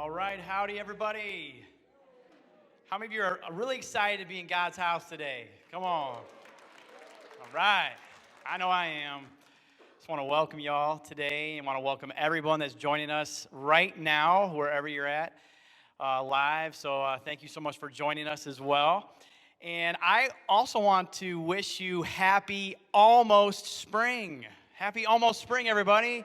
All right, howdy everybody. How many of you are really excited to be in God's house today? Come on. All right, I know I am. Just want to welcome y'all today and want to welcome everyone that's joining us right now, wherever you're at, live. So thank you so much for joining us as well. And I also want to wish you happy almost spring. Happy almost spring, everybody.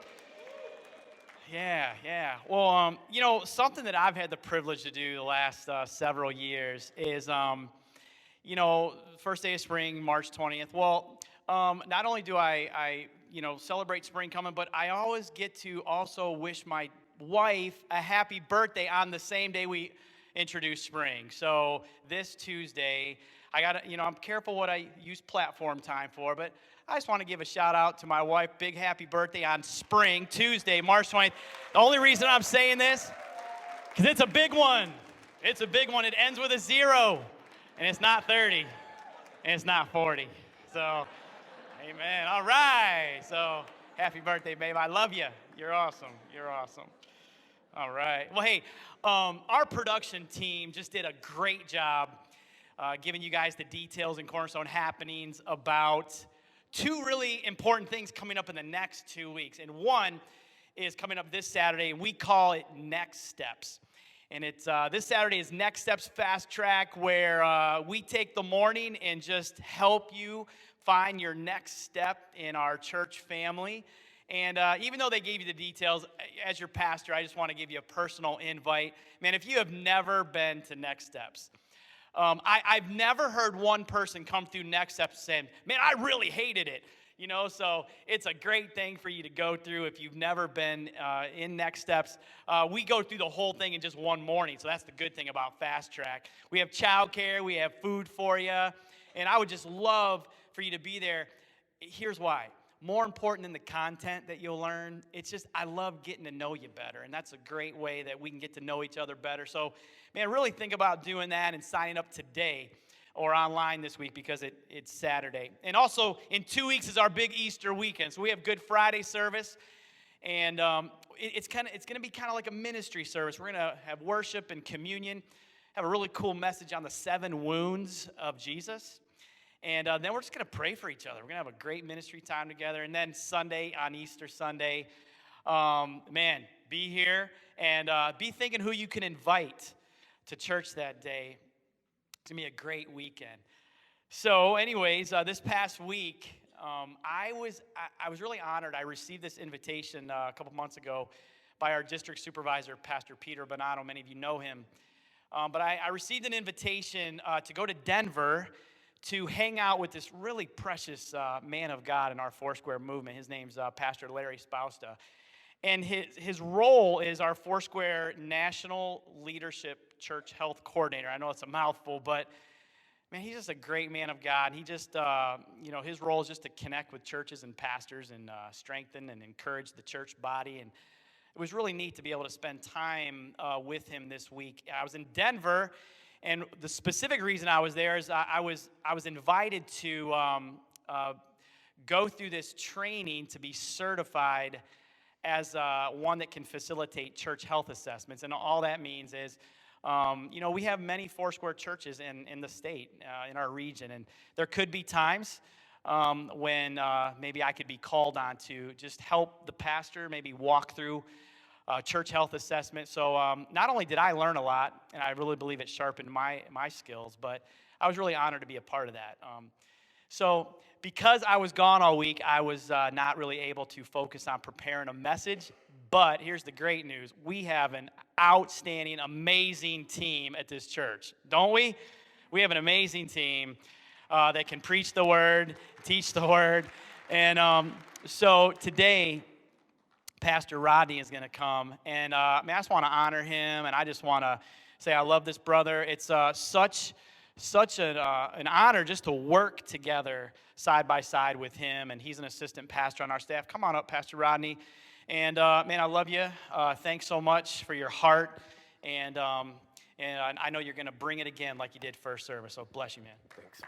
Yeah. Well, something that I've had the privilege to do the last several years is, first day of spring, March 20th. Well, not only do I celebrate spring coming, but I always get to also wish my wife a happy birthday on the same day we introduce spring. So this Tuesday, I'm careful what I use platform time for, but I just want to give a shout out to my wife. Big happy birthday on spring, Tuesday, March 20th. The only reason I'm saying this, because it's a big one. It's a big one. It ends with a 0, and it's not 30, and it's not 40. So, amen. All right. So, happy birthday, babe. I love you. You're awesome. All right. Well, hey, our production team just did a great job giving you guys the details and Cornerstone happenings about two really important things coming up in the next 2 weeks. And one is coming up this Saturday, and we call it Next Steps. And it's this Saturday is Next Steps Fast Track, where we take the morning and just help you find your next step in our church family. And even though they gave you the details, as your pastor, I just want to give you a personal invite. Man, if you have never been to Next Steps, I've never heard one person come through Next Steps saying, man, I really hated it. So it's a great thing for you to go through if you've never been in Next Steps. We go through the whole thing in just one morning, so that's the good thing about Fast Track. We have childcare, we have food for you, and I would just love for you to be there. Here's why. More important than the content that you'll learn, it's just I love getting to know you better, and that's a great way that we can get to know each other better. So, man, really think about doing that and signing up today or online this week because it's Saturday. And also, in 2 weeks is our big Easter weekend. So we have Good Friday service, and it's going to be kind of like a ministry service. We're going to have worship and communion, have a really cool message on the 7 wounds of Jesus. And then we're just going to pray for each other. We're going to have a great ministry time together. And then Sunday, on Easter Sunday, be here and be thinking who you can invite to church that day. It's going to be a great weekend. So anyways, this past week, I was really honored. I received this invitation a couple months ago by our district supervisor, Pastor Peter Bonato. Many of you know him. But I received an invitation to go to Denver to hang out with this really precious man of God in our Foursquare movement. His name's Pastor Larry Spousta. And his role is our Foursquare National Leadership Church Health Coordinator. I know it's a mouthful, but, man, he's just a great man of God. He just, his role is just to connect with churches and pastors and strengthen and encourage the church body. And it was really neat to be able to spend time with him this week. I was in Denver. And the specific reason I was there is I was invited to go through this training to be certified as one that can facilitate church health assessments. And all that means is, we have many Foursquare churches in the state, in our region. And there could be times when maybe I could be called on to just help the pastor maybe walk through church health assessment. So not only did I learn a lot, and I really believe it sharpened my skills, but I was really honored to be a part of that. So because I was gone all week, I was not really able to focus on preparing a message. But here's the great news. We have an outstanding, amazing team at this church, don't we? We have an amazing team that can preach the word, teach the word. And so today, Pastor Rodney is going to come, and I just want to honor him, and I just want to say I love this brother. It's such an honor just to work together side by side with him, and he's an assistant pastor on our staff. Come on up, Pastor Rodney. And, man, I love you. Thanks so much for your heart, and I know you're going to bring it again like you did first service, so bless you, man. Thanks.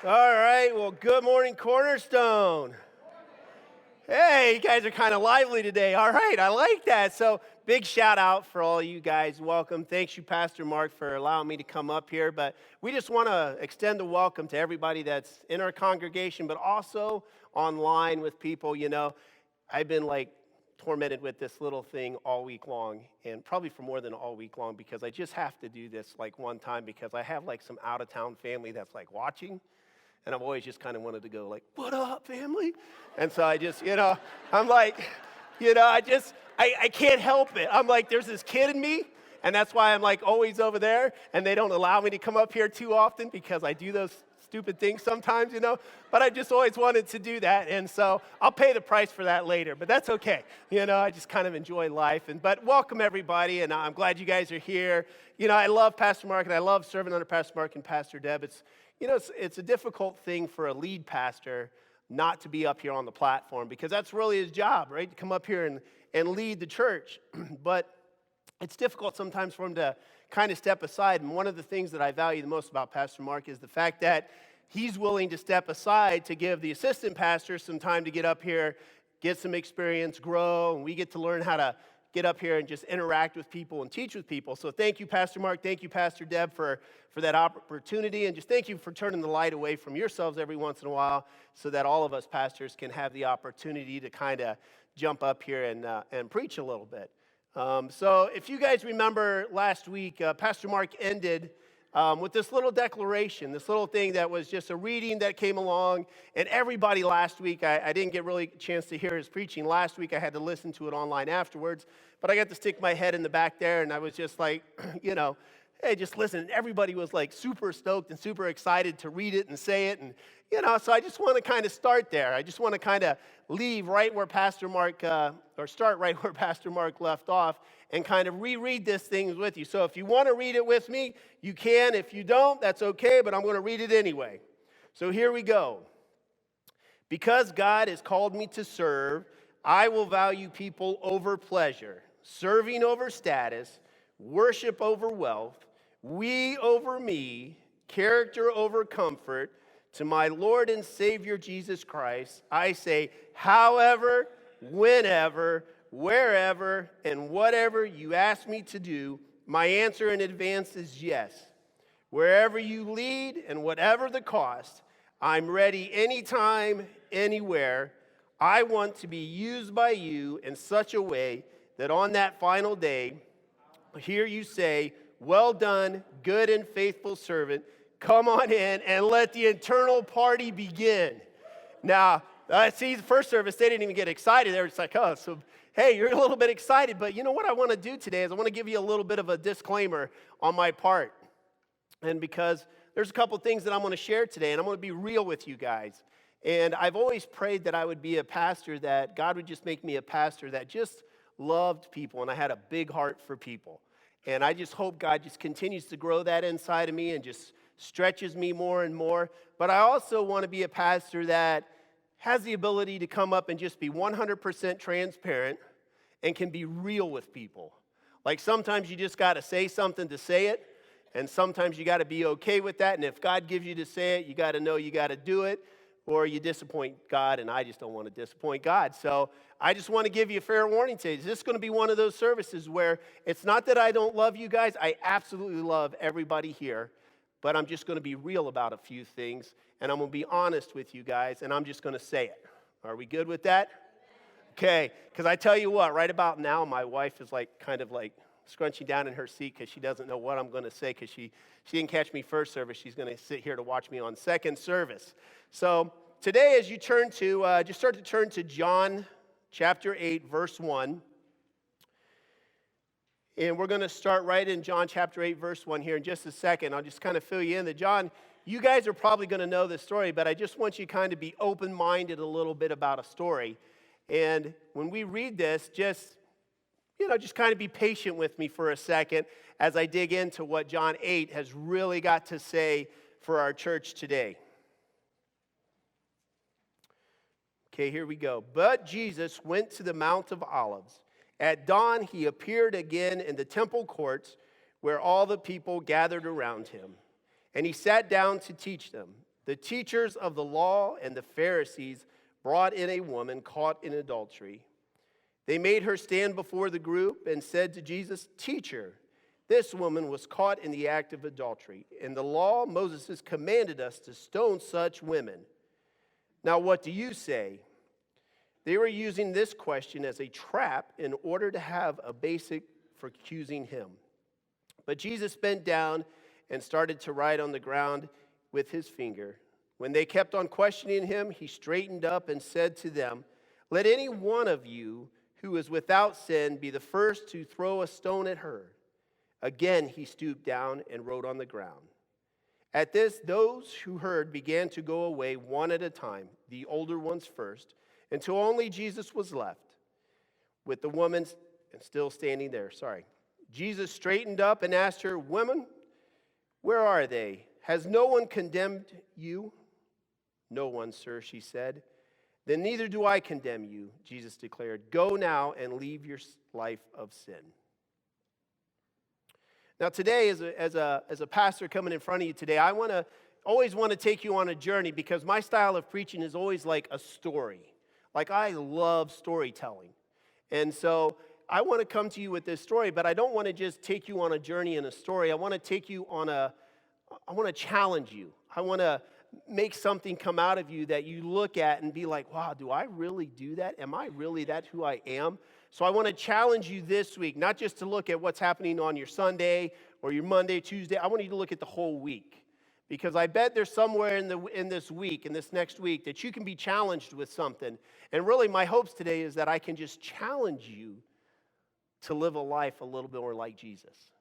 All right, well, good morning, Cornerstone. Hey, you guys are kind of lively today. All right, I like that. So, big shout out for all you guys. Welcome. Thanks you, Pastor Mark, for allowing me to come up here. But we just want to extend a welcome to everybody that's in our congregation, but also online with people. You know, I've been like tormented with this little thing all week long, and probably for more than all week long, because I just have to do this like one time because I have like some out of town family that's like watching. And I've always just kind of wanted to go like, what up, family? And so I just, I'm like, I can't help it. I'm like, there's this kid in me, and that's why I'm like always over there, and they don't allow me to come up here too often because I do those stupid things sometimes, but I just always wanted to do that, and so I'll pay the price for that later, but that's okay. I just kind of enjoy life, but welcome everybody, and I'm glad you guys are here. I love Pastor Mark, and I love serving under Pastor Mark and Pastor Deb. It's a difficult thing for a lead pastor not to be up here on the platform because that's really his job, right? To come up here and lead the church. But it's difficult sometimes for him to kind of step aside. And one of the things that I value the most about Pastor Mark is the fact that he's willing to step aside to give the assistant pastor some time to get up here, get some experience, grow, and we get to learn how to get up here and just interact with people and teach with people. So thank you, Pastor Mark. Thank you, Pastor Deb, for that opportunity. And just thank you for turning the light away from yourselves every once in a while so that all of us pastors can have the opportunity to kind of jump up here and preach a little bit. So if you guys remember last week, Pastor Mark ended with this little declaration, this little thing that was just a reading that came along. And everybody last week, I didn't get really a chance to hear his preaching. Last week, I had to listen to it online afterwards. But I got to stick my head in the back there, and I was just like, hey, just listen. And everybody was like super stoked and super excited to read it and say it. And, so I just want to kind of start there. I just want to kind of leave right where Pastor Mark, or start right where Pastor Mark left off and kind of reread this thing with you. So if you want to read it with me, you can. If you don't, that's okay, but I'm going to read it anyway. So here we go. Because God has called me to serve, I will value people over pleasure, serving over status, worship over wealth, we over me, character over comfort. To my Lord and Savior Jesus Christ, I say, however, whenever, wherever, and whatever you ask me to do, my answer in advance is yes. Wherever you lead and whatever the cost, I'm ready anytime, anywhere. I want to be used by you in such a way that on that final day, hear you say, well done, good and faithful servant. Come on in and let the eternal party begin. Now, see, the first service, they didn't even get excited. They were just like, oh, so, hey, you're a little bit excited. But you know what I want to do today is I want to give you a little bit of a disclaimer on my part. And because there's a couple things that I'm going to share today, and I'm going to be real with you guys. And I've always prayed that I would be a pastor, that God would just make me a pastor that just loved people, and I had a big heart for people. And I just hope God just continues to grow that inside of me and just stretches me more and more. But I also want to be a pastor that has the ability to come up and just be 100% transparent and can be real with people. Like sometimes you just got to say something to say it, and sometimes you got to be okay with that. And if God gives you to say it, you got to know you got to do it, or you disappoint God, and I just don't want to disappoint God. So I just want to give you a fair warning today. This is going to be one of those services where it's not that I don't love you guys. I absolutely love everybody here. But I'm just going to be real about a few things, and I'm going to be honest with you guys, and I'm just going to say it. Are we good with that? Okay, because I tell you what, right about now, my wife is like kind of like scrunching down in her seat because she doesn't know what I'm going to say because she didn't catch me first service. She's going to sit here to watch me on second service. So today, as you turn to, just start to turn to John chapter 8, verse 1. And we're going to start right in John chapter 8, verse 1 here in just a second. I'll just kind of fill you in that John, you guys are probably going to know this story, but I just want you kind of be open-minded a little bit about a story. And when we read this, just kind of be patient with me for a second as I dig into what John 8 has really got to say for our church today. Okay, here we go. But Jesus went to the Mount of Olives. At dawn, he appeared again in the temple courts where all the people gathered around him. And he sat down to teach them. The teachers of the law and the Pharisees brought in a woman caught in adultery. They made her stand before the group and said to Jesus, "Teacher, this woman was caught in the act of adultery. In the law, Moses has commanded us to stone such women. Now what do you say?" They were using this question as a trap in order to have a basis for accusing him. But Jesus bent down and started to write on the ground with his finger. When they kept on questioning him, he straightened up and said to them, "Let any one of you who is without sin be the first to throw a stone at her." Again he stooped down and wrote on the ground. At this, those who heard began to go away one at a time, the older ones first, until only Jesus was left with the woman still standing there. Jesus straightened up and asked her, "Women, where are they? Has no one condemned you?" "No one, sir," she said. "Then neither do I condemn you," Jesus declared. "Go now and leave your life of sin." Now today, as a pastor coming in front of you today, I always want to take you on a journey, because my style of preaching is always like a story. Like, I love storytelling. And so I want to come to you with this story, but I don't want to just take you on a journey in a story. I want to challenge you. I want to make something come out of you that you look at and be like, wow, do I really do that? Am I really that who I am? So I want to challenge you this week, not just to look at what's happening on your Sunday or your Monday, Tuesday. I want you to look at the whole week. Because I bet there's somewhere in this week, in this next week, that you can be challenged with something. And really, my hopes today is that I can just challenge you to live a life a little bit more like Jesus.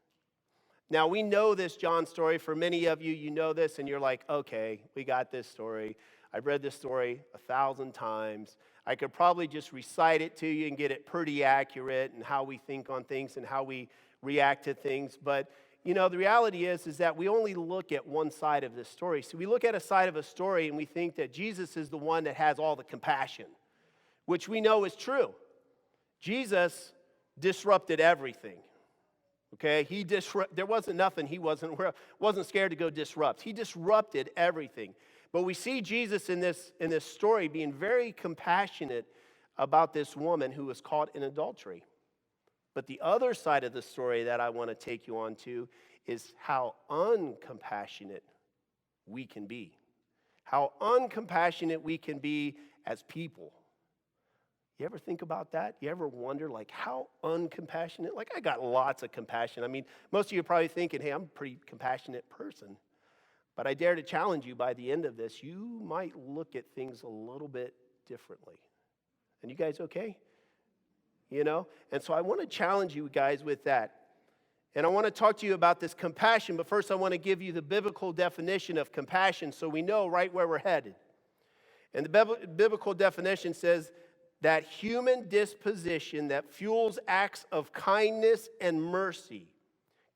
Now, we know this John story. For many of you, you know this, and you're like, okay, we got this story. I've read this story 1,000 times. I could probably just recite it to you and get it pretty accurate and how we think on things and how we react to things. But you know, the reality is that we only look at one side of this story. So we look at a side of a story and we think that Jesus is the one that has all the compassion, which we know is true. Jesus disrupted everything. Okay, there wasn't nothing he wasn't scared to go disrupt. He disrupted everything. But we see Jesus in this story being very compassionate about this woman who was caught in adultery. But the other side of the story that I want to take you on to is how uncompassionate we can be. How uncompassionate we can be as people. You ever think about that? You ever wonder, like, how uncompassionate? Like, I got lots of compassion. I mean, most of you are probably thinking, hey, I'm a pretty compassionate person. But I dare to challenge you, by the end of this, you might look at things a little bit differently. And you guys okay? You know? And so I want to challenge you guys with that. And I want to talk to you about this compassion, but first I want to give you the biblical definition of compassion so we know right where we're headed. And the biblical definition says that human disposition that fuels acts of kindness and mercy,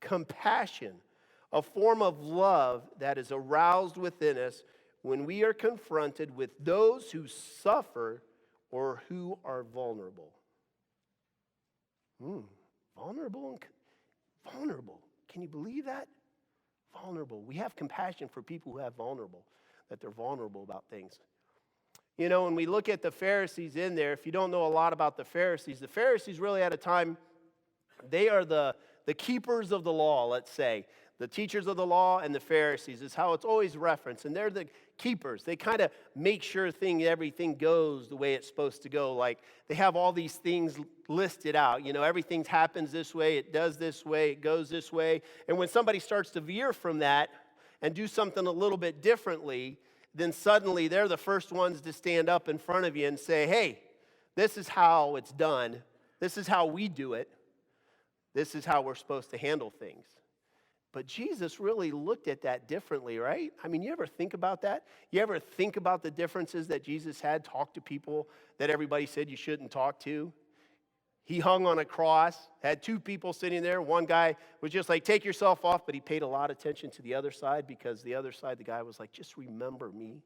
compassion, a form of love that is aroused within us when we are confronted with those who suffer or who are vulnerable. Vulnerable. Can you believe that? Vulnerable. We have compassion for people who have that they're vulnerable about things. You know, when we look at the Pharisees in there, if you don't know a lot about the Pharisees really at a time, they are the keepers of the law, let's say. The teachers of the law and the Pharisees is how it's always referenced. And they're the keepers. They kind of make sure everything goes the way it's supposed to go. Like, they have all these things listed out. You know, everything happens this way, it does this way, it goes this way. And when somebody starts to veer from that and do something a little bit differently, then suddenly they're the first ones to stand up in front of you and say, hey, this is how it's done. This is how we do it. This is how we're supposed to handle things. But Jesus really looked at that differently, right? I mean, you ever think about that? You ever think about the differences that Jesus had, talked to people that everybody said you shouldn't talk to? He hung on a cross, had two people sitting there. One guy was just like, take yourself off, but he paid a lot of attention to the other side because the other side, the guy was like, just remember me.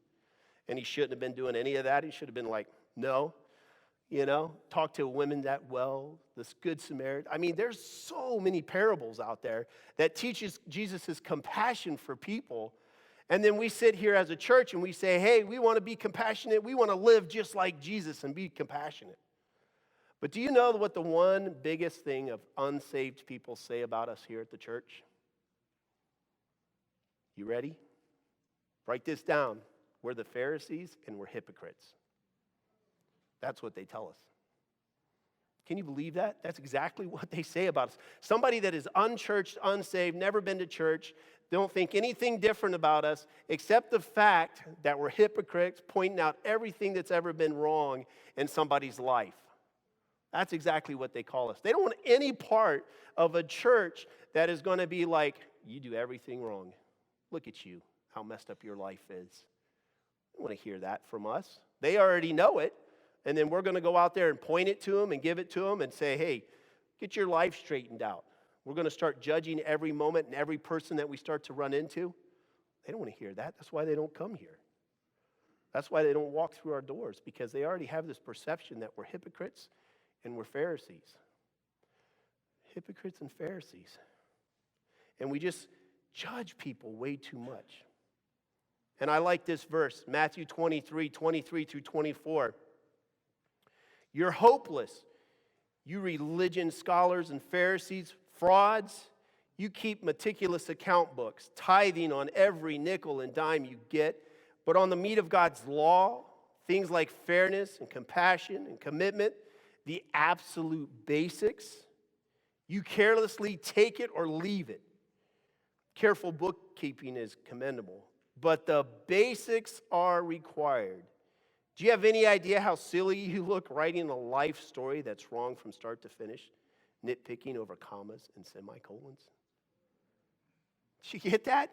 And he shouldn't have been doing any of that. He should have been like, no. You know, talk to a woman that well, this good Samaritan. I mean, there's so many parables out there that teaches Jesus' compassion for people. And then we sit here as a church and we say, hey, we want to be compassionate. We want to live just like Jesus and be compassionate. But do you know what the one biggest thing of unsaved people say about us here at the church? You ready? Write this down. We're the Pharisees and we're hypocrites. That's what they tell us. Can you believe that? That's exactly what they say about us. Somebody that is unchurched, unsaved, never been to church, don't think anything different about us except the fact that we're hypocrites pointing out everything that's ever been wrong in somebody's life. That's exactly what they call us. They don't want any part of a church that is going to be like, you do everything wrong. Look at you, how messed up your life is. They don't want to hear that from us. They already know it. And then we're going to go out there and point it to them and give it to them and say, hey, get your life straightened out. We're going to start judging every moment and every person that we start to run into. They don't want to hear that. That's why they don't come here. That's why they don't walk through our doors, because they already have this perception that we're hypocrites and we're Pharisees. Hypocrites and Pharisees. And we just judge people way too much. And I like this verse, Matthew 23 through 24. You're hopeless, you religion scholars and Pharisees, frauds. You keep meticulous account books, tithing on every nickel and dime you get. But on the meat of God's law, things like fairness and compassion and commitment, the absolute basics, you carelessly take it or leave it. Careful bookkeeping is commendable, but the basics are required. Do you have any idea how silly you look writing a life story that's wrong from start to finish, nitpicking over commas and semicolons? Did you get that?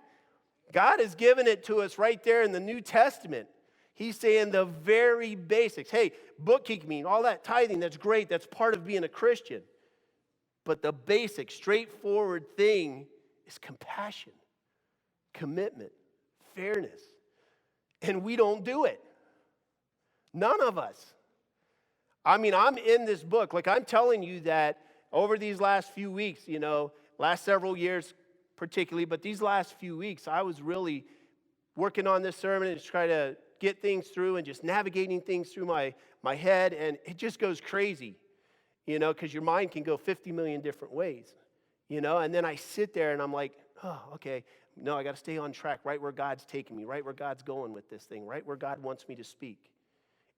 God has given it to us right there in the New Testament. He's saying the very basics. Hey, bookkeeping, all that tithing, that's great. That's part of being a Christian. But the basic, straightforward thing is compassion, commitment, fairness. And we don't do it. None of us. I mean, I'm in this book. Like, I'm telling you that over these last few weeks, last several years particularly, but these last few weeks, I was really working on this sermon and trying to get things through and just navigating things through my head, and it just goes crazy, because your mind can go 50 million different ways, and then I sit there and I'm like, oh, okay, no, I got to stay on track, right where God's taking me, right where God's going with this thing, right where God wants me to speak.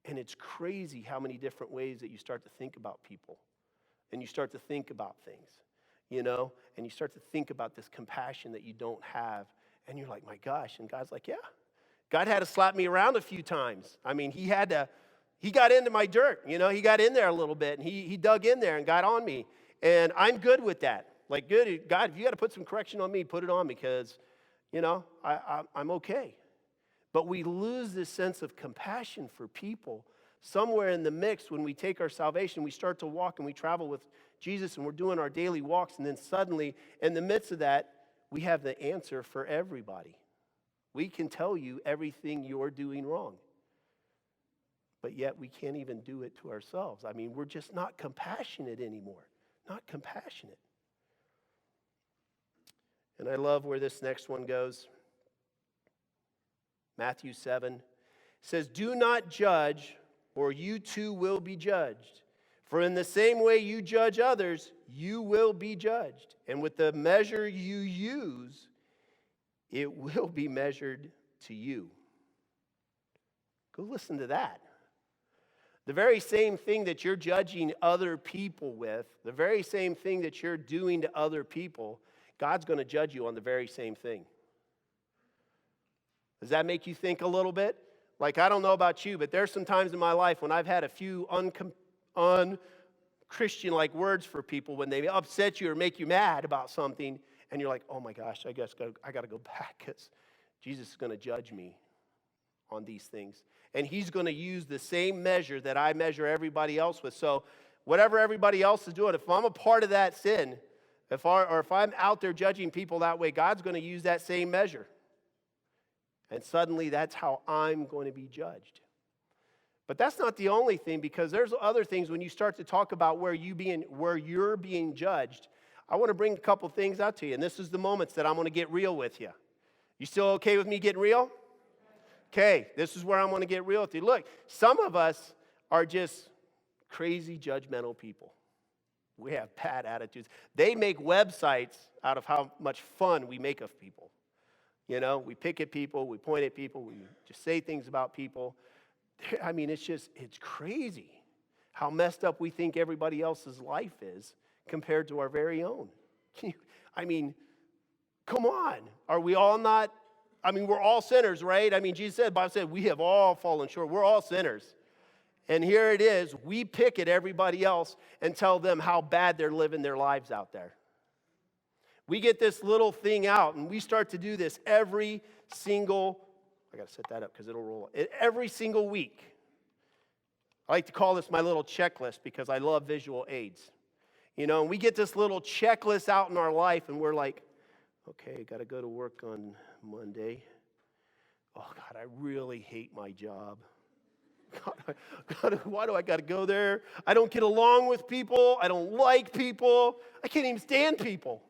And it's crazy how many different ways that you start to think about people and you start to think about things, and you start to think about this compassion that you don't have. And you're like, my gosh. And God's like, yeah. God had to slap me around a few times. I mean, he got into my dirt, he got in there a little bit and he dug in there and got on me. And I'm good with that. Like, good, God, if you got to put some correction on me, put it on me because, I'm okay. But we lose this sense of compassion for people somewhere in the mix when we take our salvation. We start to walk and we travel with Jesus and we're doing our daily walks. And then suddenly, in the midst of that, we have the answer for everybody. We can tell you everything you're doing wrong. But yet we can't even do it to ourselves. I mean, we're just not compassionate anymore. Not compassionate. And I love where this next one goes. Matthew 7 says, do not judge, or you too will be judged. For in the same way you judge others, you will be judged. And with the measure you use, it will be measured to you. Go listen to that. The very same thing that you're judging other people with, the very same thing that you're doing to other people, God's going to judge you on the very same thing. Does that make you think a little bit? Like, I don't know about you, but there's some times in my life when I've had a few un-Christian-like words for people when they upset you or make you mad about something, and you're like, oh my gosh, I got to go back because Jesus is going to judge me on these things. And he's going to use the same measure that I measure everybody else with. So whatever everybody else is doing, if I'm a part of that sin, if I'm out there judging people that way, God's going to use that same measure. And suddenly that's how I'm going to be judged. But that's not the only thing, because there's other things when you start to talk about where you're being judged. I want to bring a couple things out to you, and this is the moments that I'm going to get real with you. You still okay with me getting real? Okay, this is where I'm going to get real with you. Look, some of us are just crazy judgmental people. We have bad attitudes. They make websites out of how much fun we make of people. You know, we pick at people, we point at people, we just say things about people. I mean, it's crazy how messed up we think everybody else's life is compared to our very own. I mean, come on. Are we all not? I mean, we're all sinners, right? I mean, Jesus said, Bible said, we have all fallen short. We're all sinners. And here it is. We pick at everybody else and tell them how bad they're living their lives out there. We get this little thing out, and we start to do this every single, I got to set that up because it'll roll. Every single week. I like to call this my little checklist because I love visual aids. You know, and we get this little checklist out in our life, and we're like, okay, got to go to work on Monday. Oh, God, I really hate my job. God, why do I got to go there? I don't get along with people. I don't like people. I can't even stand people.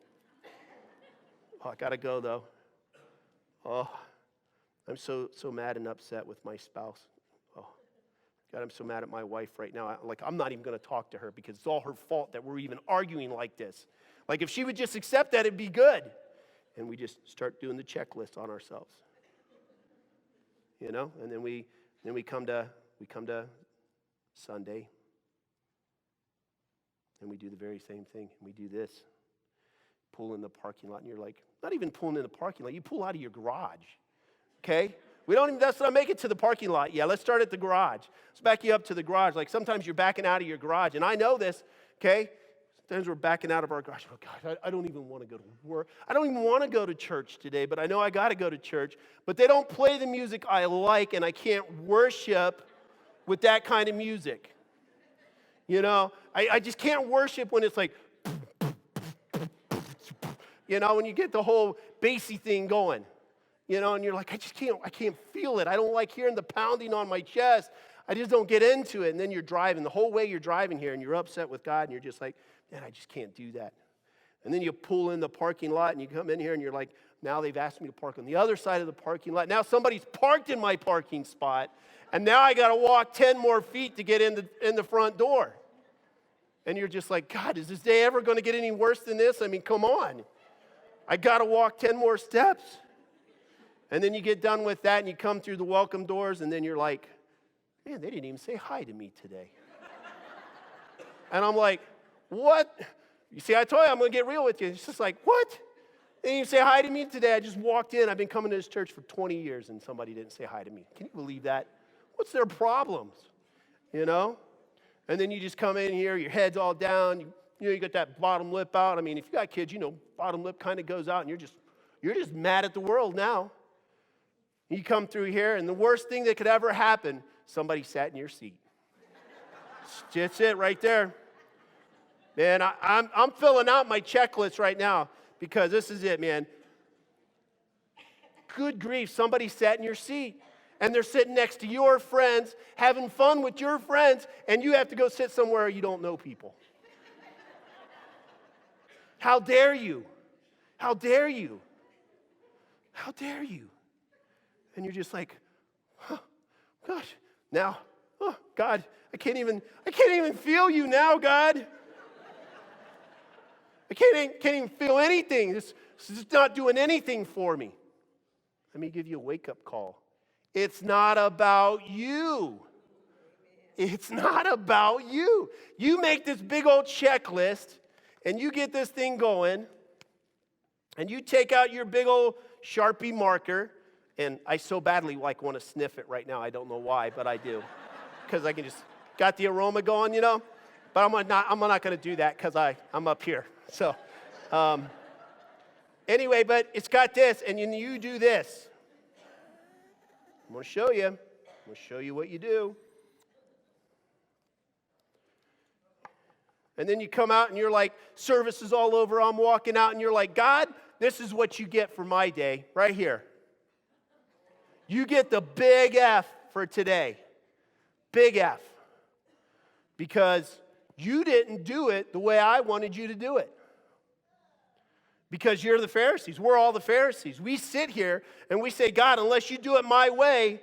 Oh, I got to go, though. Oh, I'm so mad and upset with my spouse. Oh, God, I'm so mad at my wife right now. I'm not even going to talk to her because it's all her fault that we're even arguing like this. Like, if she would just accept that, it'd be good. And we just start doing the checklist on ourselves. You know? And then we come to Sunday. And we do the very same thing. And we do this. Pull in the parking lot, and you're like, not even pulling in the parking lot, you pull out of your garage. Okay? That's not make it to the parking lot. Yeah, let's start at the garage. Let's back you up to the garage. Like sometimes you're backing out of your garage, and I know this, okay? Sometimes we're backing out of our garage. Oh, God, I don't even want to go to work. I don't even want to go to church today, but I know I got to go to church. But they don't play the music I like, and I can't worship with that kind of music. You know, I just can't worship when it's like, you know, when you get the whole bassy thing going. You know, and you're like, I can't feel it. I don't like hearing the pounding on my chest. I just don't get into it. And then you're driving. The whole way you're driving here, and you're upset with God, and you're just like, man, I just can't do that. And then you pull in the parking lot, and you come in here, and you're like, now they've asked me to park on the other side of the parking lot. Now somebody's parked in my parking spot, and now I got to walk 10 more feet to get in the front door. And you're just like, God, is this day ever going to get any worse than this? I mean, come on. I got to walk 10 more steps. And then you get done with that, and you come through the welcome doors, and then you're like, man, they didn't even say hi to me today. And I'm like, what? You see, I told you I'm going to get real with you. It's just like, what? They didn't even say hi to me today. I just walked in. I've been coming to this church for 20 years, and somebody didn't say hi to me. Can you believe that? What's their problems? You know? And then you just come in here, your head's all down. You got that bottom lip out. I mean, if you got kids, you know, bottom lip kind of goes out, and you're just mad at the world now. You come through here, and the worst thing that could ever happen, somebody sat in your seat. That's it right there. Man, I'm filling out my checklist right now because this is it, man. Good grief, somebody sat in your seat, and they're sitting next to your friends, having fun with your friends, and you have to go sit somewhere you don't know people. How dare you? How dare you? How dare you? And you're just like, oh, gosh, now, oh, God, I can't even feel you now, God. I can't even feel anything. This is not doing anything for me. Let me give you a wake-up call. It's not about you. It's not about you. You make this big old checklist, and you get this thing going, and you take out your big old Sharpie marker, and I so badly want to sniff it right now. I don't know why, but I do. Because I can just, got the aroma going, you know. But I'm not going to do that because I'm up here. So, anyway, but it's got this, and you do this. I'm going to show you. I'm going to show you what you do. And then you come out, and you're like, service is all over. I'm walking out, and you're like, God, this is what you get for my day right here. You get the big F for today. Big F. Because you didn't do it the way I wanted you to do it. Because you're the Pharisees. We're all the Pharisees. We sit here and we say, God, unless you do it my way,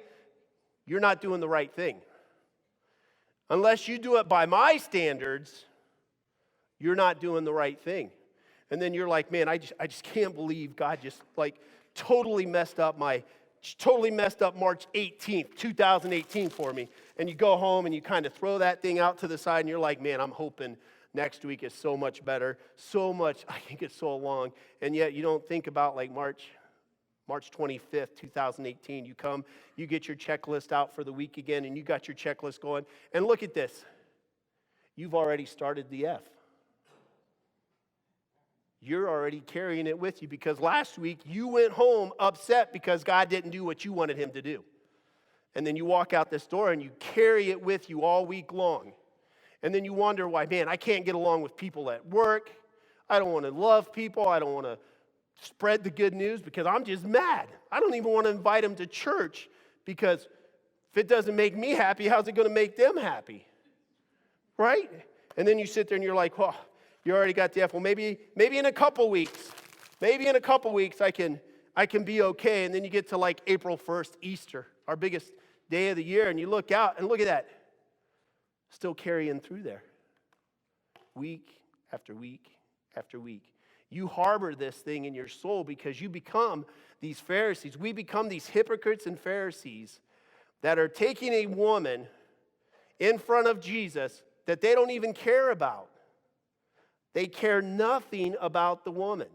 you're not doing the right thing. Unless you do it by my standards, you're not doing the right thing. And then you're like, man, I just can't believe God just like totally messed up March 18th, 2018 for me. And you go home and you kind of throw that thing out to the side and you're like, man, I'm hoping next week is so much better, so much, I can get so along. And yet you don't think about like March 25th, 2018. You come, you get your checklist out for the week again, and you got your checklist going. And look at this. You've already started the F. You're already carrying it with you because last week you went home upset because God didn't do what you wanted him to do. And then you walk out this door and you carry it with you all week long. And then you wonder why, man, I can't get along with people at work. I don't want to love people. I don't want to spread the good news because I'm just mad. I don't even want to invite them to church because if it doesn't make me happy, how's it going to make them happy? Right? And then you sit there and you're like, well, you already got the F. Well, maybe in a couple weeks, I can be okay. And then you get to like April 1st, Easter, our biggest day of the year, and you look out and look at that. Still carrying through there. Week after week after week. You harbor this thing in your soul because you become these Pharisees. We become these hypocrites and Pharisees that are taking a woman in front of Jesus that they don't even care about. They care nothing about the woman.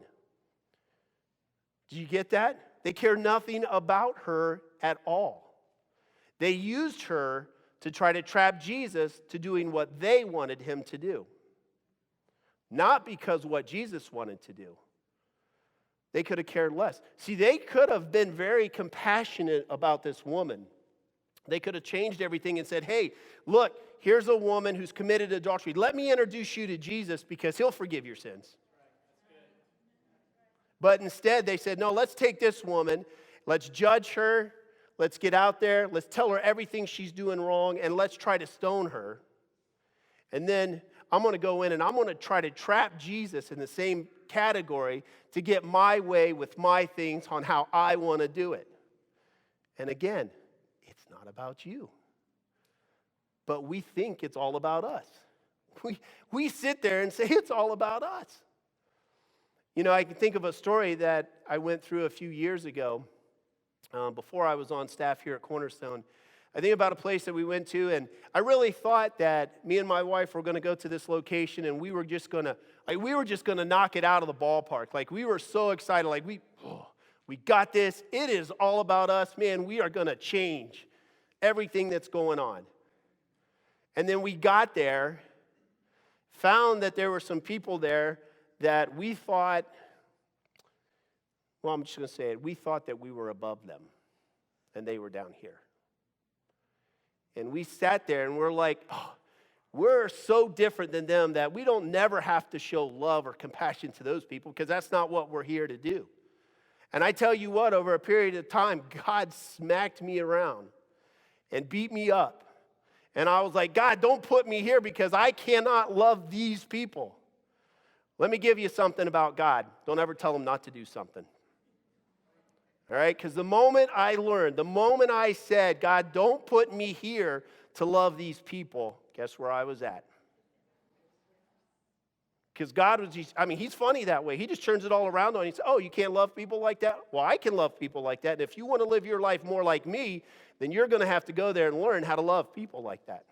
Do you get that? They care nothing about her at all. They used her to try to trap Jesus to doing what they wanted him to do. Not because what Jesus wanted to do. They could have cared less. See, they could have been very compassionate about this woman. They could have changed everything and said, hey, look, here's a woman who's committed adultery. Let me introduce you to Jesus because he'll forgive your sins. But instead they said, no, let's take this woman, let's judge her, let's get out there, let's tell her everything she's doing wrong, and let's try to stone her. And then I'm going to go in and I'm going to try to trap Jesus in the same category to get my way with my things on how I want to do it. And again, it's not about you. But we think it's all about us. We sit there and say it's all about us. You know, I can think of a story that I went through a few years ago before I was on staff here at Cornerstone. I think about a place that we went to, and I really thought that me and my wife were going to go to this location, and we were just going to knock it out of the ballpark. Like, we were so excited. Like, we got this. It is all about us. Man, we are going to change everything that's going on. And then we got there, found that there were some people there that we thought, well, I'm just going to say it, we thought that we were above them, and they were down here. And we sat there, and we're like, oh, we're so different than them that we don't never have to show love or compassion to those people because that's not what we're here to do. And I tell you what, over a period of time, God smacked me around and beat me up. And I was like, God, don't put me here because I cannot love these people. Let me give you something about God. Don't ever tell him not to do something. All right? Because the moment I said, God, don't put me here to love these people, guess where I was at? Because God was, he's funny that way. He just turns it all around on you. He says, oh, you can't love people like that? Well, I can love people like that. And if you want to live your life more like me, then you're going to have to go there and learn how to love people like that.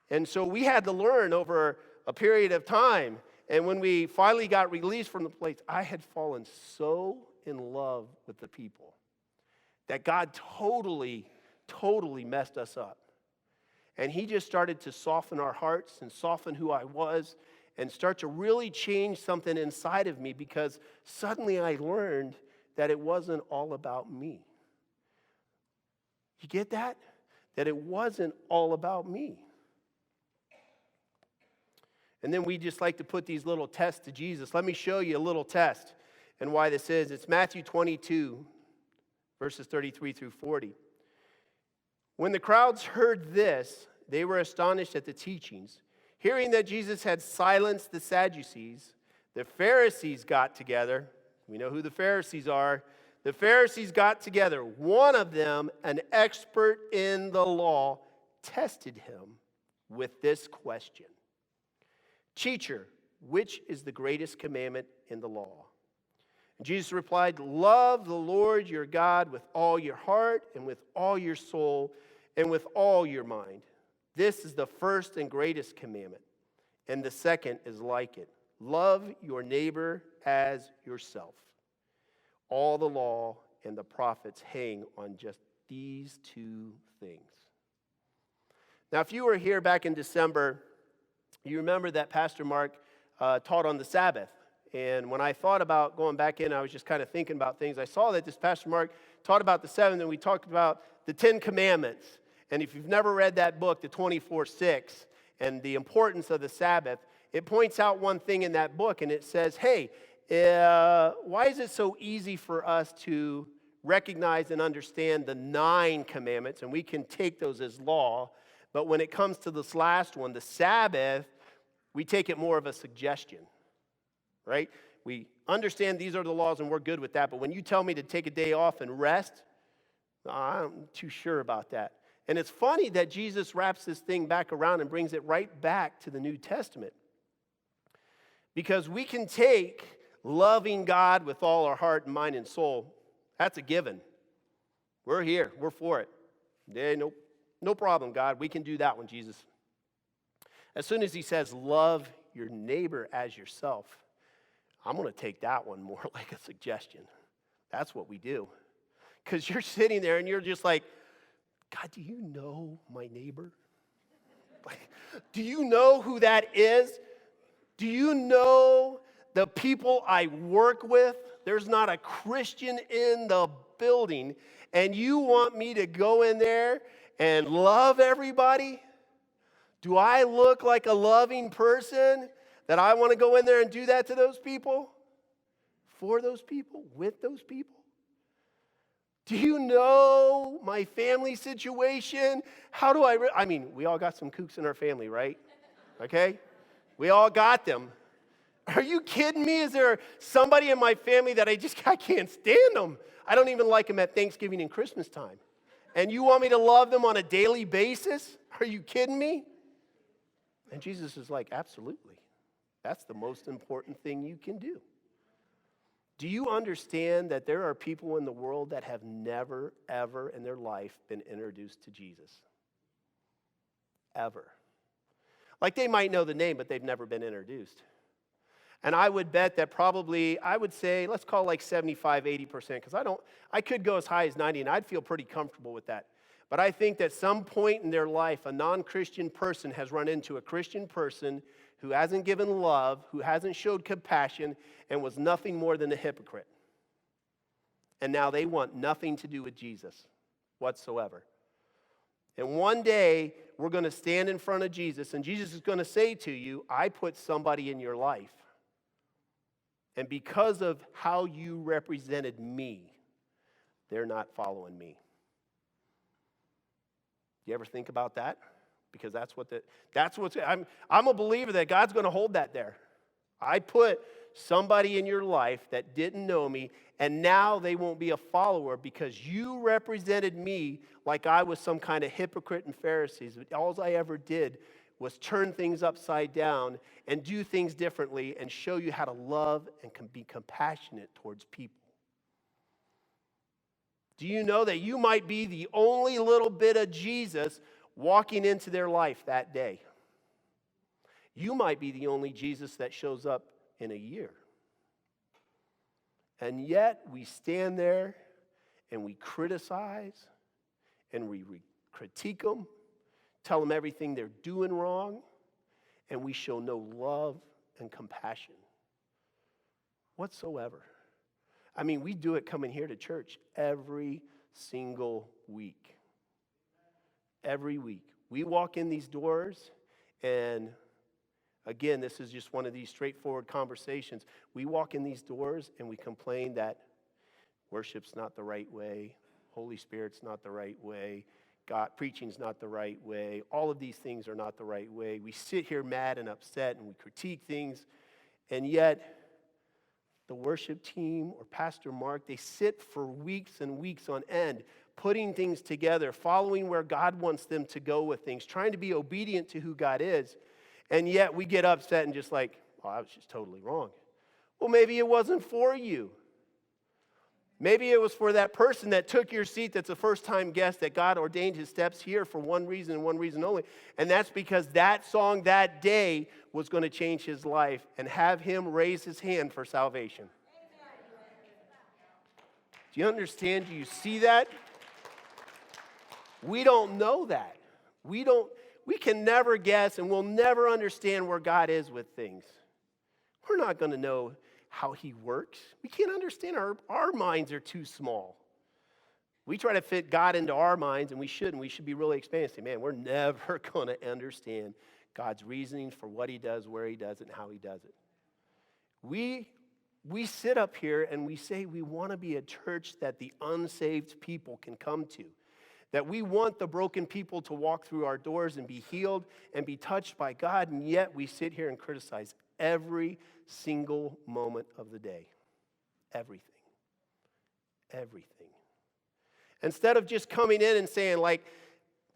And so we had to learn over a period of time. And when we finally got released from the place, I had fallen so in love with the people that God totally messed us up. And he just started to soften our hearts and soften who I was and start to really change something inside of me because suddenly I learned that it wasn't all about me. You get that? That it wasn't all about me. And then we just like to put these little tests to Jesus. Let me show you a little test and why this is. It's Matthew 22, verses 33 through 40. When the crowds heard this, they were astonished at the teachings. Hearing that Jesus had silenced the Sadducees, The Pharisees got together. We know who the Pharisees are. The Pharisees got together. One of them, an expert in the law, tested him with this question. Teacher, which is the greatest commandment in the law? And Jesus replied, love the Lord your God with all your heart and with all your soul and with all your mind. This is the first and greatest commandment. And the second is like it. Love your neighbor as yourself. All the law and the prophets hang on just these two things. Now, if you were here back in December, you remember that Pastor Mark taught on the Sabbath. And when I thought about going back in, I was just kind of thinking about things. I saw that this Pastor Mark taught about the seventh, and we talked about the 10 Commandments. And if you've never read that book, the 24/6, and the importance of the Sabbath, it points out one thing in that book, and it says, hey, why is it so easy for us to recognize and understand the 9 commandments, and we can take those as law, but when it comes to this last one, the Sabbath, we take it more of a suggestion, right? We understand these are the laws, and we're good with that, but when you tell me to take a day off and rest, I'm too sure about that. And it's funny that Jesus wraps this thing back around and brings it right back to the New Testament. Because we can take loving God with all our heart and mind and soul. That's a given. We're here. We're for it. Yeah, no problem, God. We can do that one, Jesus. As soon as he says, love your neighbor as yourself, I'm going to take that one more like a suggestion. That's what we do. Because you're sitting there and you're just like, God, do you know my neighbor? Do you know who that is? Do you know the people I work with? There's not a Christian in the building, and you want me to go in there and love everybody? Do I look like a loving person that I want to go in there and do that to those people? For those people? With those people? Do you know my family situation? How do I mean, we all got some kooks in our family, right? Okay? We all got them. Are you kidding me? Is there somebody in my family that I can't stand them? I don't even like them at Thanksgiving and Christmas time. And you want me to love them on a daily basis? Are you kidding me? And Jesus is like, absolutely. That's the most important thing you can do. Do you understand that there are people in the world that have never, ever in their life been introduced to Jesus? Ever. Like they might know the name, but they've never been introduced. And I would bet that probably, I would say, let's call it like 75, 80%, because I could go as high as 90, and I'd feel pretty comfortable with that. But I think that some point in their life, a non-Christian person has run into a Christian person who hasn't given love, who hasn't showed compassion, and was nothing more than a hypocrite. And now they want nothing to do with Jesus whatsoever. And one day, we're going to stand in front of Jesus, and Jesus is going to say to you, I put somebody in your life. And because of how you represented me, they're not following me. Do you ever think about that? Because I'm a believer that God's going to hold that there. I put somebody in your life that didn't know me, and now they won't be a follower because you represented me like I was some kind of hypocrite and Pharisees. All I ever did was turn things upside down and do things differently and show you how to love and be compassionate towards people. Do you know that you might be the only little bit of Jesus walking into their life that day? You might be the only Jesus that shows up in a year. And yet we stand there and we criticize and we critique them, tell them everything they're doing wrong, and we show no love and compassion whatsoever. I mean, we do it coming here to church every single week. Every week. We walk in these doors, and again, this is just one of these straightforward conversations. We walk in these doors, and we complain that worship's not the right way, Holy Spirit's not the right way, God, preaching's not the right way, all of these things are not the right way. We sit here mad and upset, and we critique things, and yet the worship team or Pastor Mark, they sit for weeks and weeks on end, putting things together, following where God wants them to go with things, trying to be obedient to who God is. And yet we get upset and just like, well, I was just totally wrong. Well, maybe it wasn't for you. Maybe it was for that person that took your seat that's a first-time guest, that God ordained his steps here for one reason and one reason only. And that's because that song that day was going to change his life and have him raise his hand for salvation. Do you understand? Do you see that? We don't know that. We can never guess, and we'll never understand where God is with things. We're not going to know how he works. We can't understand. Our minds are too small. We try to fit God into our minds, and we shouldn't. We should be really expanded. Say, man, we're never going to understand God's reasoning for what he does, where he does it, and how he does it. We sit up here and we say we want to be a church that the unsaved people can come to. That we want the broken people to walk through our doors and be healed and be touched by God, and yet we sit here and criticize every single moment of the day. Everything. Everything. Instead of just coming in and saying, like,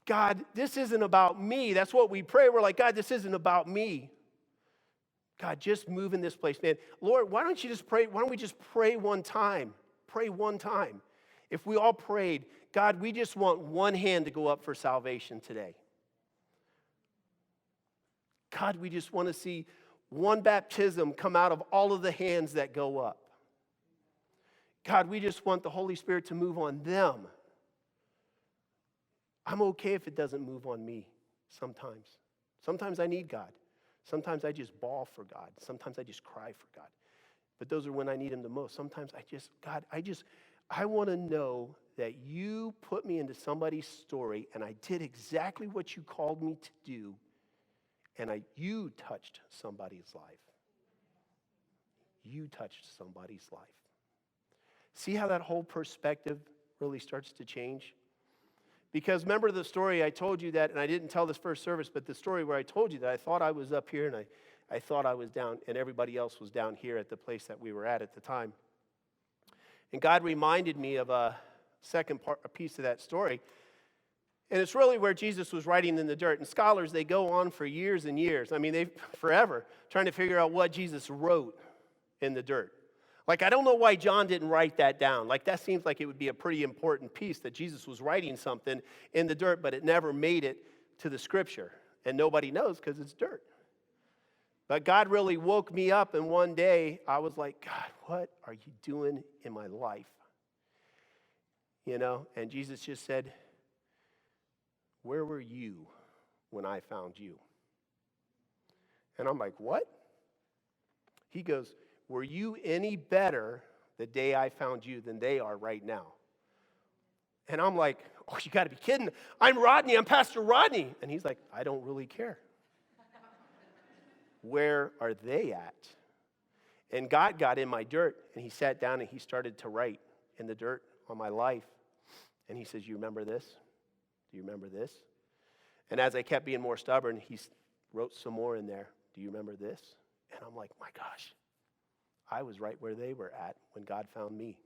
God, this isn't about me. That's what we pray. We're like, God, this isn't about me. God, just move in this place, man. Lord, why don't you just pray? Why don't we just pray one time? Pray one time. If we all prayed, God, we just want one hand to go up for salvation today. God, we just want to see one baptism come out of all of the hands that go up. God, we just want the Holy Spirit to move on them. I'm okay if it doesn't move on me sometimes. Sometimes I need God. Sometimes I just bawl for God. Sometimes I just cry for God. But those are when I need him the most. Sometimes I want to know that you put me into somebody's story and I did exactly what you called me to do, and you touched somebody's life. You touched somebody's life. See how that whole perspective really starts to change? Because remember the story I told you that, and I didn't tell this first service, but the story where I told you that I thought I was up here and I thought I was down, and everybody else was down here at the place that we were at the time. And God reminded me of a piece of that story. And it's really where Jesus was writing in the dirt. And scholars, they go on for years and years. I mean, they've forever trying to figure out what Jesus wrote in the dirt. Like, I don't know why John didn't write that down. Like, that seems like it would be a pretty important piece that Jesus was writing something in the dirt, but it never made it to the scripture. And nobody knows because it's dirt. But God really woke me up, and one day I was like, God, what are you doing in my life? You know, and Jesus just said, where were you when I found you? And I'm like, what? He goes, were you any better the day I found you than they are right now? And I'm like, oh, you got to be kidding. I'm Rodney. I'm Pastor Rodney. And he's like, I don't really care. Where are they at? And God got in my dirt, and he sat down and he started to write in the dirt on my life. And he says, you remember this? Do you remember this? And as I kept being more stubborn, he wrote some more in there. Do you remember this? And I'm like, my gosh, I was right where they were at when God found me.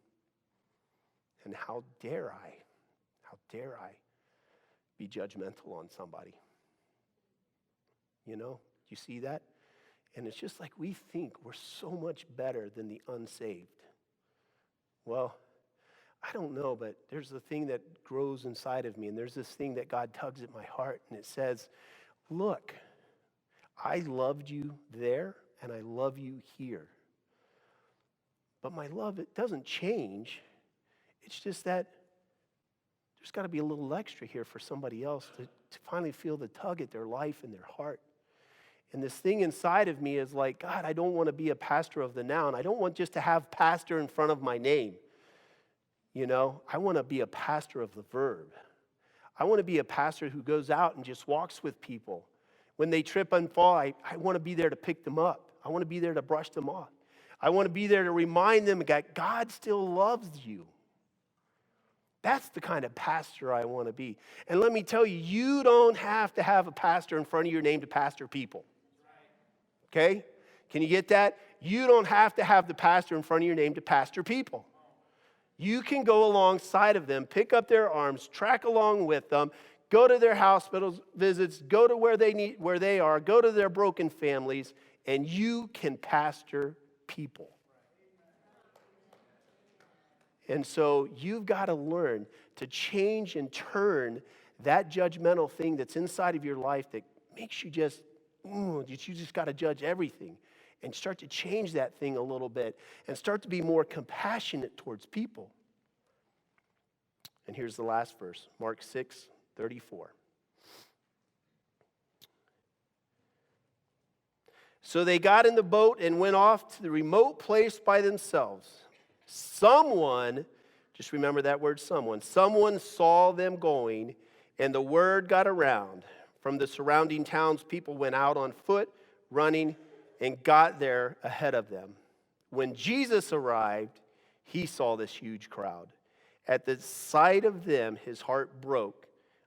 And how dare I be judgmental on somebody? You know, you see that? And it's just like we think we're so much better than the unsaved. Well, I don't know, but there's a thing that grows inside of me, and there's this thing that God tugs at my heart, and it says, look, I loved you there, and I love you here. But my love, it doesn't change. It's just that there's got to be a little extra here for somebody else to finally feel the tug at their life and their heart. And this thing inside of me is like, God, I don't want to be a pastor of the noun. I don't want just to have pastor in front of my name. You know, I want to be a pastor of the verb. I want to be a pastor who goes out and just walks with people. When they trip and fall, I want to be there to pick them up. I want to be there to brush them off. I want to be there to remind them that God still loves you. That's the kind of pastor I want to be. And let me tell you, you don't have to have a pastor in front of your name to pastor people. Okay? Can you get that? you don't have to have the pastor in front of your name to pastor people. You can go alongside of them, pick up their arms, track along with them, go to their hospitals visits, go to where they are, go to their broken families, and you can pastor people. And so you've got to learn to change and turn that judgmental thing that's inside of your life that makes you you just got to judge everything, and start to change that thing a little bit and start to be more compassionate towards people. And here's the last verse, Mark 6:34. So they got in the boat and went off to the remote place by themselves. Someone, just remember that word someone saw them going, and the word got around. From the surrounding towns, people went out on foot, running, and got there ahead of them. When Jesus arrived, he saw this huge crowd. At the sight of them, his heart broke.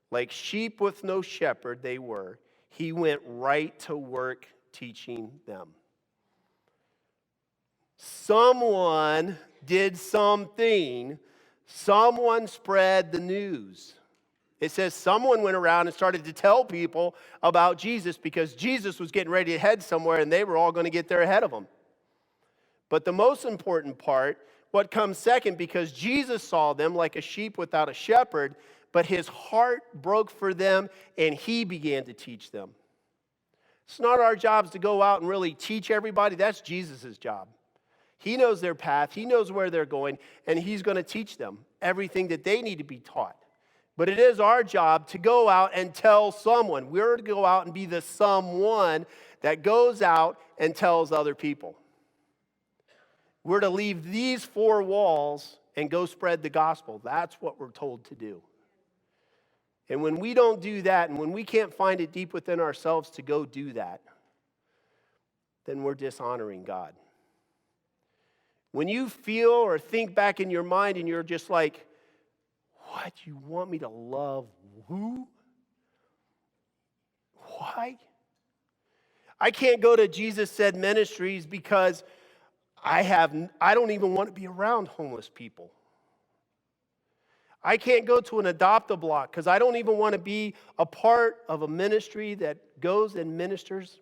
Like sheep with no shepherd they were. He went right to work teaching them. Someone did something. Someone spread the news. It says someone went around and started to tell people about Jesus because Jesus was getting ready to head somewhere and they were all going to get there ahead of him. But the most important part, what comes second, because Jesus saw them like a sheep without a shepherd, but his heart broke for them and he began to teach them. It's not our jobs to go out and really teach everybody. That's Jesus' job. He knows their path. He knows where they're going, and he's going to teach them everything that they need to be taught. But it is our job to go out and tell someone. We're to go out and be the someone that goes out and tells other people. We're to leave these four walls and go spread the gospel. That's what we're told to do. And when we don't do that, and when we can't find it deep within ourselves to go do that, then we're dishonoring God. When you feel or think back in your mind and you're just like, what? You want me to love who? Why? I can't go to Jesus Said Ministries because I don't even want to be around homeless people. I can't go to an adopt-a-block because I don't even want to be a part of a ministry that goes and ministers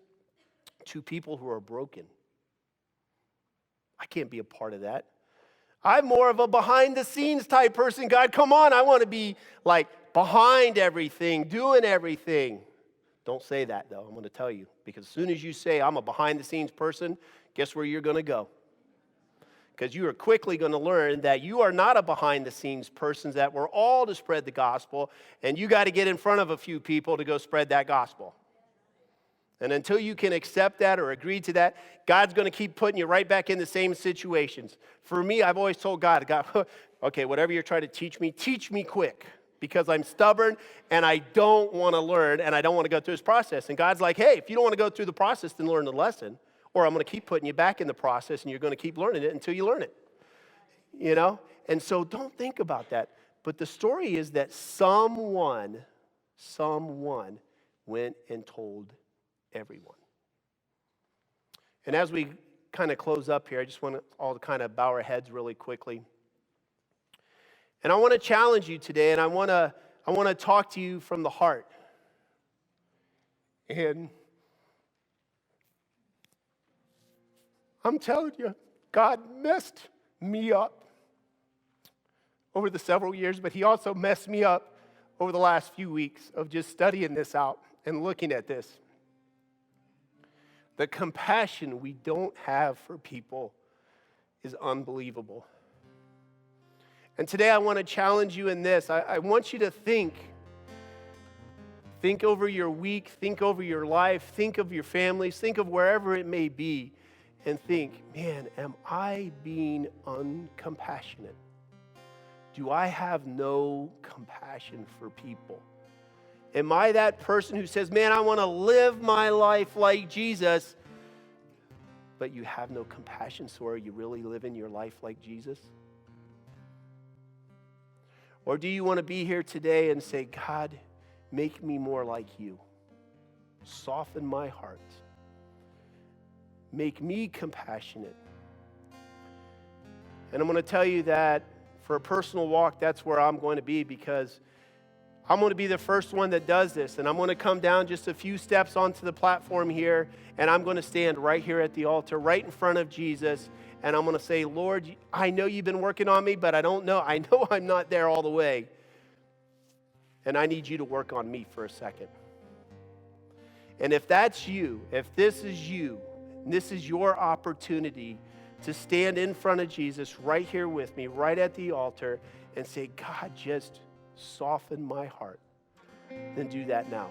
to people who are broken. I can't be a part of that. I'm more of a behind-the-scenes type person. God, come on, I want to be like behind everything, doing everything. Don't say that, though. I'm going to tell you. Because as soon as you say I'm a behind-the-scenes person, guess where you're going to go? Because you are quickly going to learn that you are not a behind-the-scenes person, that we're all to spread the gospel, and you got to get in front of a few people to go spread that gospel. And until you can accept that or agree to that, God's going to keep putting you right back in the same situations. For me, I've always told God, okay, whatever you're trying to teach me quick, because I'm stubborn and I don't want to learn and I don't want to go through this process. And God's like, hey, if you don't want to go through the process, then learn the lesson, or I'm going to keep putting you back in the process and you're going to keep learning it until you learn it. You know? And so don't think about that. But the story is that someone went and told everyone. And as we kind of close up here, I just want to all kind of bow our heads really quickly. And I want to challenge you today, and I want to talk to you from the heart. And I'm telling you, God messed me up over the several years, but he also messed me up over the last few weeks of just studying this out and looking at this. The compassion we don't have for people is unbelievable. And today I want to challenge you in this. I want you to think over your week, think over your life, think of your families, think of wherever it may be, and think, man, am I being uncompassionate? Do I have no compassion for people? Am I that person who says, man, I want to live my life like Jesus, but you have no compassion, so are you really living your life like Jesus? Or do you want to be here today and say, God, make me more like you. Soften my heart. Make me compassionate. And I'm going to tell you that for a personal walk, that's where I'm going to be, because I'm going to be the first one that does this. And I'm going to come down just a few steps onto the platform here, and I'm going to stand right here at the altar, right in front of Jesus. And I'm going to say, Lord, I know you've been working on me, but I know I'm not there all the way. And I need you to work on me for a second. And if that's you, if this is you, this is your opportunity to stand in front of Jesus right here with me, right at the altar, and say, God, just soften my heart, then do that now.